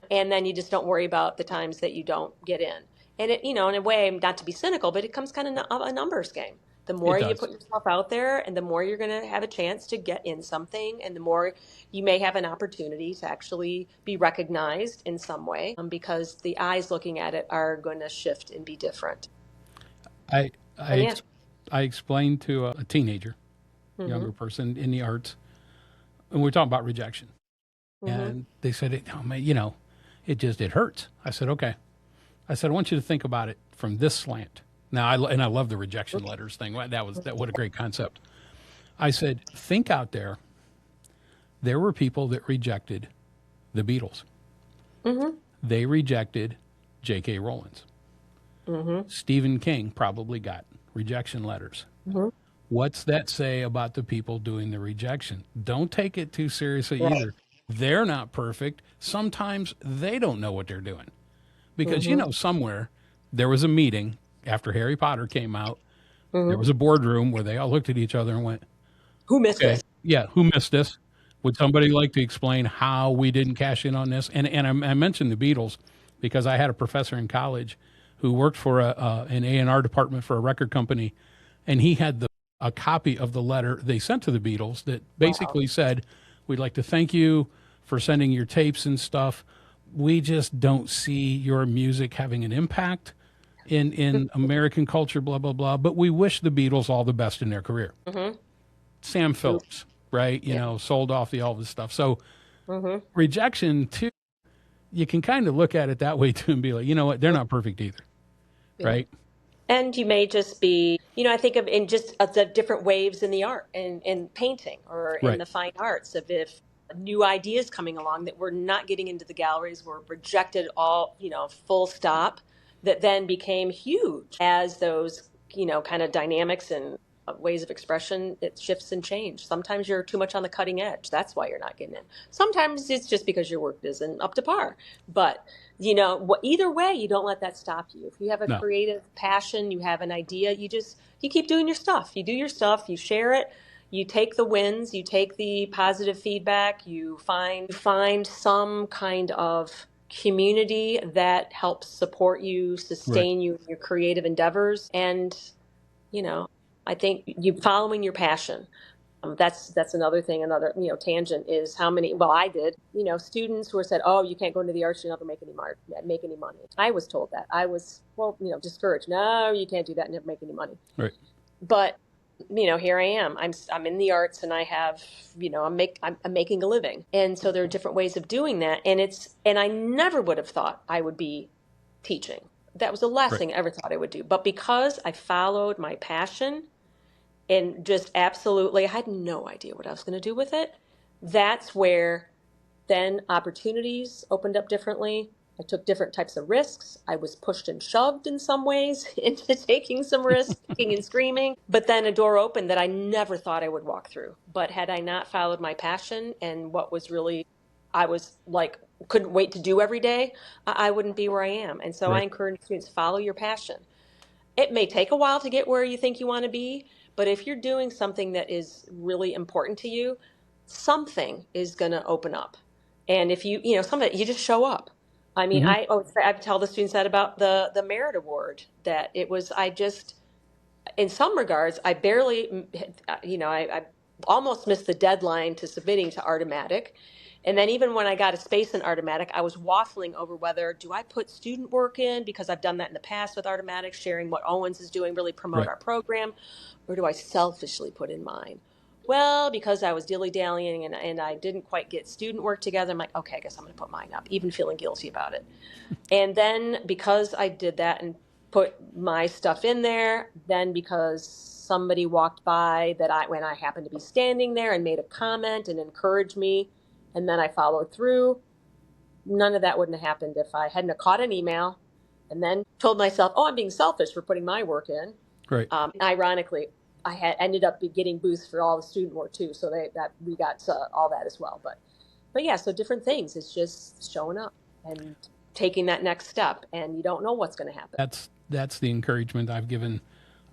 and then you just don't worry about the times that you don't get in. And it, in a way, not to be cynical, but it comes kind of a numbers game. The It more you does. put yourself out there and the more you're going to have a chance to get in something and the more you may have an opportunity to actually be recognized in some way, because the eyes looking at it are going to shift and be different. I And I yeah. ex- I explained to a teenager, Mm-hmm. younger person in the arts, and we are talking about rejection, Mm-hmm. and they said, "Oh man, it hurts." I said, "Okay." I said, "I want you to think about it from this slant." Now, I love the rejection letters thing. What a great concept. I said, "Think out there. There were people that rejected the Beatles. Mm-hmm. They rejected J.K. Rowling's. Mm-hmm. Stephen King probably got rejection letters. Mm-hmm. What's that say about the people doing the rejection? Don't take it too seriously Right. either. They're not perfect. Sometimes they don't know what they're doing. Because, Mm-hmm. somewhere there was a meeting after Harry Potter came out. There Mm-hmm. was a boardroom where they all looked at each other and went, Who missed okay, this? yeah, who missed this? Would somebody like to explain how we didn't cash in on this? And I mentioned the Beatles because I had a professor in college who worked for an A&R department for a record company, and he had a copy of the letter they sent to the Beatles that Wow. basically said, "We'd like to thank you for sending your tapes and stuff. We just don't see your music having an impact in American culture, blah blah blah. But we wish the Beatles all the best in their career." Mm-hmm. Sam Oof. Phillips, right? Yeah. Sold off the Elvis stuff. So Mm-hmm. rejection too, you can kind of look at it that way too and be like, you know what, they're not perfect either, Yeah. right? And you may just be, I think of in just the different waves in the art and in painting or in Right. the fine arts of if new ideas coming along that were not getting into the galleries were rejected all, full stop, that then became huge as those, kind of dynamics and ways of expression, it shifts and change. Sometimes you're too much on the cutting edge. That's why you're not getting in. Sometimes it's just because your work isn't up to par. But either way, you don't let that stop you. If you have a No. creative passion, you have an idea, you keep doing your stuff. You do your stuff, you share it, you take the wins, you take the positive feedback, you find some kind of community that helps support you, Right. sustain you in your creative endeavors. And, you know, I think you following your passion. That's another thing. Another tangent is how many. Well, I did. Students who were said, "Oh, you can't go into the arts; you'll never make any money." I was told that. I was discouraged. No, you can't do that and never make any money. Right. But here I am. I'm in the arts, and I have I'm making a living, and so there are different ways of doing that. And I never would have thought I would be teaching. That was the last Right. thing I ever thought I would do. But because I followed my passion and just absolutely, I had no idea what I was going to do with it. That's where then opportunities opened up differently. I took different types of risks. I was pushed and shoved in some ways into taking some risks, kicking and screaming. But then a door opened that I never thought I would walk through. But had I not followed my passion and what was really, I was like, couldn't wait to do every day, I wouldn't be where I am. And so I Right. encourage students, follow your passion. It may take a while to get where you think you want to be, but if you're doing something that is really important to you, something is going to open up. And if something, you just show up. I mean, Mm-hmm. I tell the students that about the merit award, that it was, I just, in some regards, I barely, I almost missed the deadline to submitting to Artomatic. And then even when I got a space in Artomatic, I was waffling over whether do I put student work in, because I've done that in the past with Artomatic, sharing what Owens is doing, really promote Right. our program, or do I selfishly put in mine? Well, because I was dilly-dallying and I didn't quite get student work together, I'm like, okay, I guess I'm going to put mine up, even feeling guilty about it. And then because I did that and put my stuff in there, then because somebody walked by when I happened to be standing there and made a comment and encouraged me, and then I followed through, none of that wouldn't have happened if I hadn't have caught an email and then told myself, oh, I'm being selfish for putting my work in. Right. Ironically, I had ended up getting boosts for all the student work too, so that we got all that as well. But yeah, so different things. It's just showing up and taking that next step, and you don't know what's going to happen. That's the encouragement I've given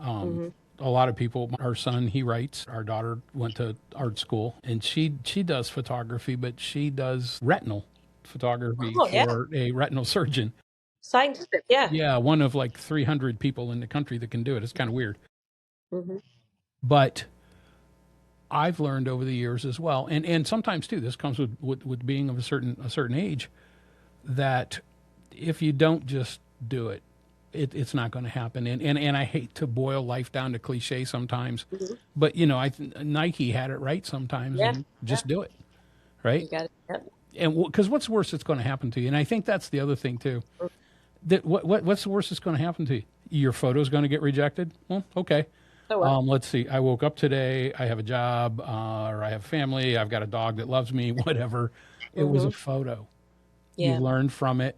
a lot of people. Our son, he writes. Our daughter went to art school, and she does photography, but she does retinal photography for a retinal surgeon. Scientific, yeah. Yeah, one of like 300 people in the country that can do it. It's kind of weird. Mm-hmm. But I've learned over the years as well, and sometimes too, this comes with being of a certain age, that if you don't just do it, it's not going to happen. And I hate to boil life down to cliche sometimes, but Nike had it right sometimes, and just do it, right? You got it. Yep. And because what's the worst that's going to happen to you? And I think that's the other thing too. That what's the worst that's going to happen to you? Your photo's going to get rejected. Well, okay. Oh, well. Let's see. I woke up today. I have a job, or I have family. I've got a dog that loves me. Whatever. It was a photo. Yeah. You learned from it.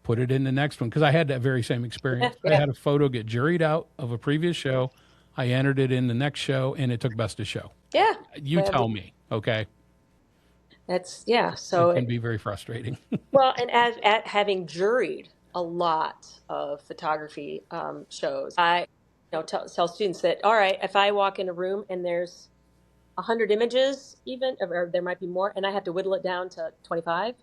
Put it in the next one, because I had that very same experience. Yeah. I had a photo get juried out of a previous show. I entered it in the next show, and it took best of show. Yeah. You tell me, okay? That's So it can be very frustrating. Well, and at having juried a lot of photography shows, I tell students that, all right, if I walk in a room and there's 100 images, even, or there might be more, and I have to whittle it down to 25,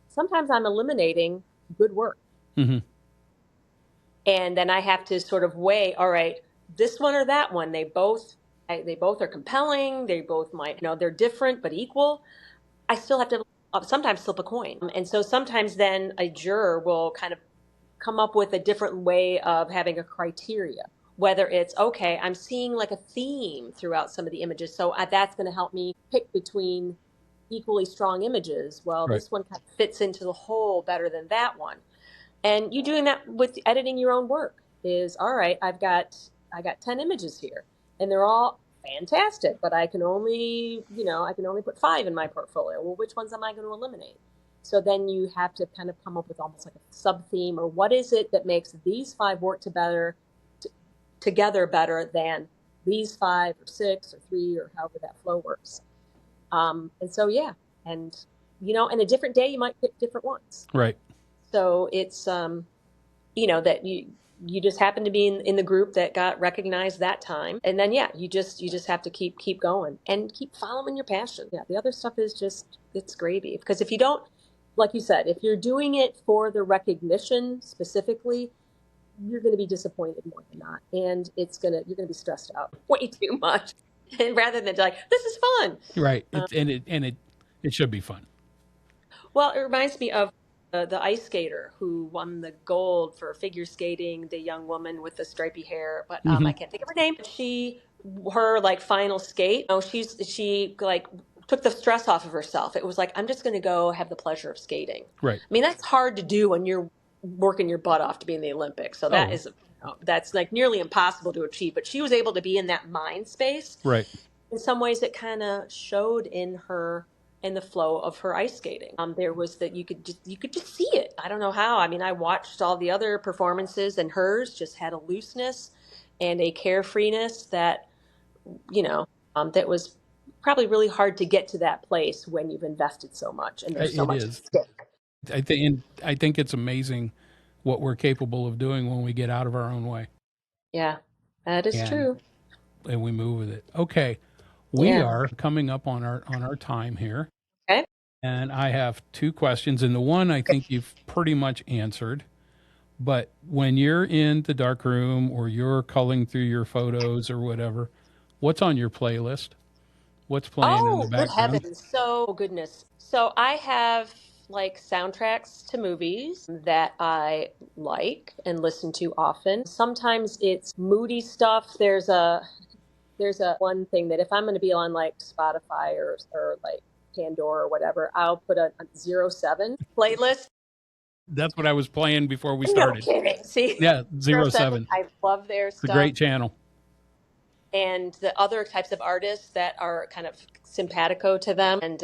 sometimes I'm eliminating good work. Mm-hmm. And then I have to sort of weigh, all right, this one or that one, they both are compelling. They both might, they're different but equal. I still have to sometimes flip a coin. And so sometimes then a juror will kind of come up with a different way of having a criteria, whether it's, okay, I'm seeing like a theme throughout some of the images, so that's going to help me pick between equally strong images. Well, Right. This one kind of fits into the whole better than that one. And you doing that with editing your own work is, all right, I got 10 images here and they're all fantastic, but I can only put 5 in my portfolio. Well, which ones am I going to eliminate? So then you have to kind of come up with almost like a sub-theme, or what is it that makes these 5 work together better than these 5 or 6 or 3 or however that flow works. And so, yeah. And, and a different day, you might pick different ones. Right. So it's, that you just happen to be in the group that got recognized that time. And then, you just have to keep going and keep following your passion. Yeah. The other stuff is it's gravy, because if you don't, like you said, if you're doing it for the recognition specifically, you're going to be disappointed more than not. And you're going to be stressed out way too much. And rather than like, this is fun. Right. It should be fun. Well, it reminds me of the ice skater who won the gold for figure skating, the young woman with the stripy hair, but I can't think of her name. Her like final skate, she like took the stress off of herself. It was like, I'm just going to go have the pleasure of skating. Right. I mean, that's hard to do when you're working your butt off to be in the Olympics. So that's like nearly impossible to achieve, but she was able to be in that mind space. Right. In some ways it kind of showed in the flow of her ice skating. There was that you could just see it. I don't know how. I mean, I watched all the other performances, and hers just had a looseness and a carefreeness that, that was probably really hard to get to that place when you've invested so much and there's so much at stake. I think it's amazing what we're capable of doing when we get out of our own way. Yeah, that is true. And we move with it. Okay. We are coming up on our time here. Okay. And I have 2 questions. And the one I think you've pretty much answered. But when you're in the dark room or you're culling through your photos or whatever, what's on your playlist? What's playing in the Oh, good background? heavens. So, oh, goodness. So I have like soundtracks to movies that I like and listen to often. Sometimes it's moody stuff. There's a one thing that if I'm going to be on like Spotify or like Pandora or whatever, I'll put a 07 playlist. That's what I was playing before we No started. kidding. See, Yeah, zero zero 07, seven. I love their It's a stuff. great channel. And the other types of artists that are kind of simpatico to them. And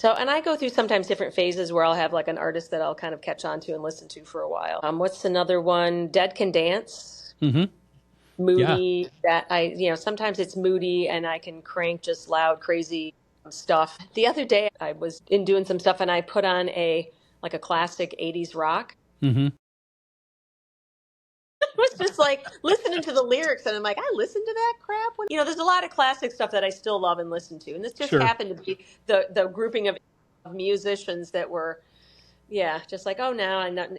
I go through sometimes different phases where I'll have like an artist that I'll kind of catch on to and listen to for a while. What's another one? Dead Can Dance. Mm-hmm. Yeah. Moody. Sometimes it's moody and I can crank just loud, crazy stuff. The other day I was in doing some stuff and I put on a classic 80s rock. Mm-hmm. Was just like listening to the lyrics and I'm like, I listened to that crap there's a lot of classic stuff that I still love and listen to. And this just Sure. happened to be the grouping of musicians that were, just like, oh, no, I'm not,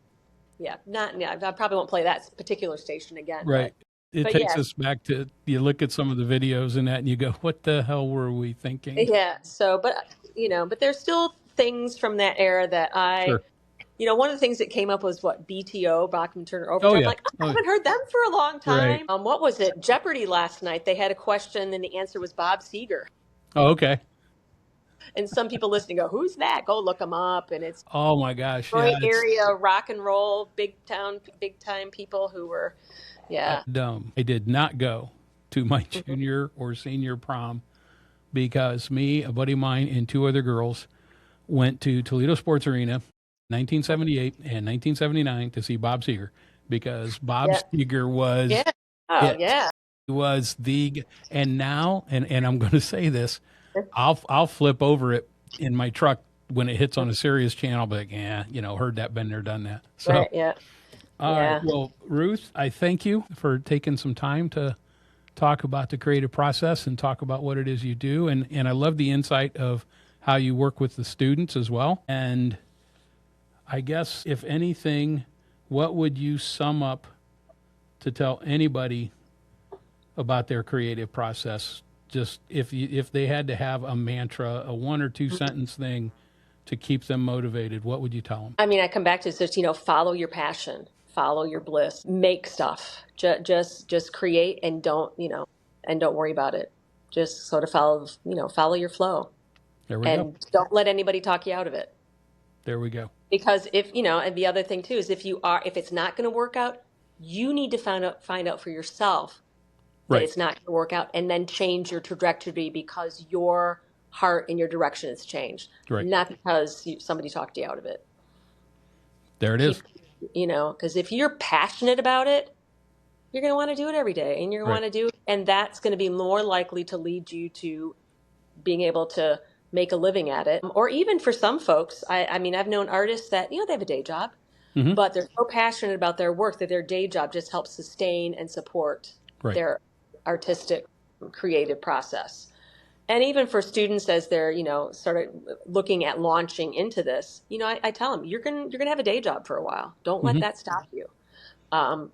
I probably won't play that particular station again. Right. It But takes yeah, us back to, you look at some of the videos and that and you go, what the hell were we thinking? yeah. So, but there's still things from that era that Sure. one of the things that came up was what BTO, Bachman Turner Oh, Overture. I'm yeah. like, I Oh, haven't heard them for a long right. time. What was it? Jeopardy last night. They had a question and the answer was Bob Seger. Oh, okay. And some people listening go, who's that? Go look them up. And it's Oh, my gosh. Yeah. Detroit area rock and roll, big time people who were, yeah. Dumb. I did not go to my junior or senior prom because me, a buddy of mine, and two other girls went to Toledo Sports Arena 1978 and 1979 to see Bob Seger because Bob Yeah. Seger was Yeah. Oh, it. yeah. He was the, and now, and I'm going to say this, I'll flip over it in my truck when it hits on a Sirius channel, but yeah, heard that, been there, done that. So, Right, yeah. all Yeah. right. Well, Ruth, I thank you for taking some time to talk about the creative process and talk about what it is you do. And I love the insight of how you work with the students as well. And I guess, if anything, what would you sum up to tell anybody about their creative process? Just if they had to have a mantra, a one or two sentence thing to keep them motivated, what would you tell them? I mean, I come back to this, follow your passion, follow your bliss, make stuff, just create and don't worry about it. Just sort of follow your flow There we go. and don't let anybody talk you out of it. There we go. Because and the other thing too is if it's not going to work out, you need to find out for yourself that Right. it's not going to work out and then change your trajectory because your heart and your direction has changed, Right. not because somebody talked you out of it. There it is. Because if you're passionate about it, you're going to want to do it every day and you're going Right. to want to do it. And that's going to be more likely to lead you to being able to make a living at it. Or even for some folks, I mean, I've known artists that, they have a day job, Mhm. but they're so passionate about their work that their day job just helps sustain and support Right. their artistic, creative process. And even for students as they're, sort of looking at launching into this, I tell them, you're going to have a day job for a while. Don't let Mhm. that stop you.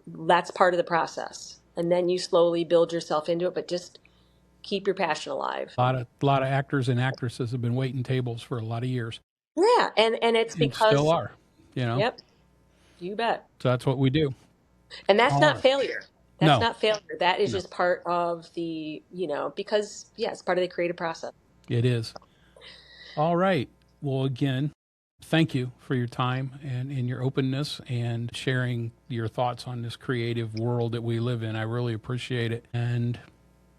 That's part of the process. And then you slowly build yourself into it, but just keep your passion alive. A lot of actors and actresses have been waiting tables for a lot of years Yeah. And it's and because, still are, yep, you bet. So that's what we do. And that's All not right. failure. That's No. not failure. That is No. just part of the, because, it's part of the creative process. It is. All right. Well, again, thank you for your time and your openness and sharing your thoughts on this creative world that we live in. I really appreciate it. And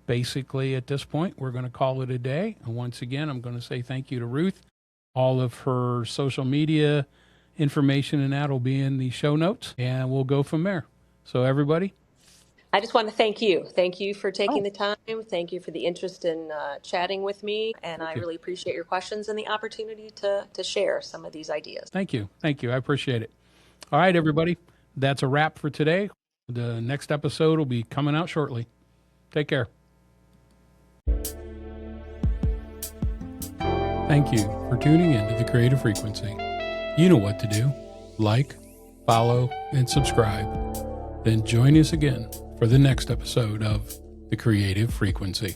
basically, at this point, we're going to call it a day. And once again, I'm going to say thank you to Ruth. All of her social media information and that will be in the show notes, and we'll go from there. So, everybody, I just want to thank you. Thank you for taking the time. Thank you for the interest in chatting with me. And I really appreciate your questions and the opportunity to share some of these ideas. thank you. Thank you. I appreciate it. All right, everybody. That's a wrap for today. The next episode will be coming out shortly. Take care. Thank you for tuning in to The Creative Frequency. You know what to do. Like, follow, and subscribe. Then join us again for the next episode of The Creative Frequency.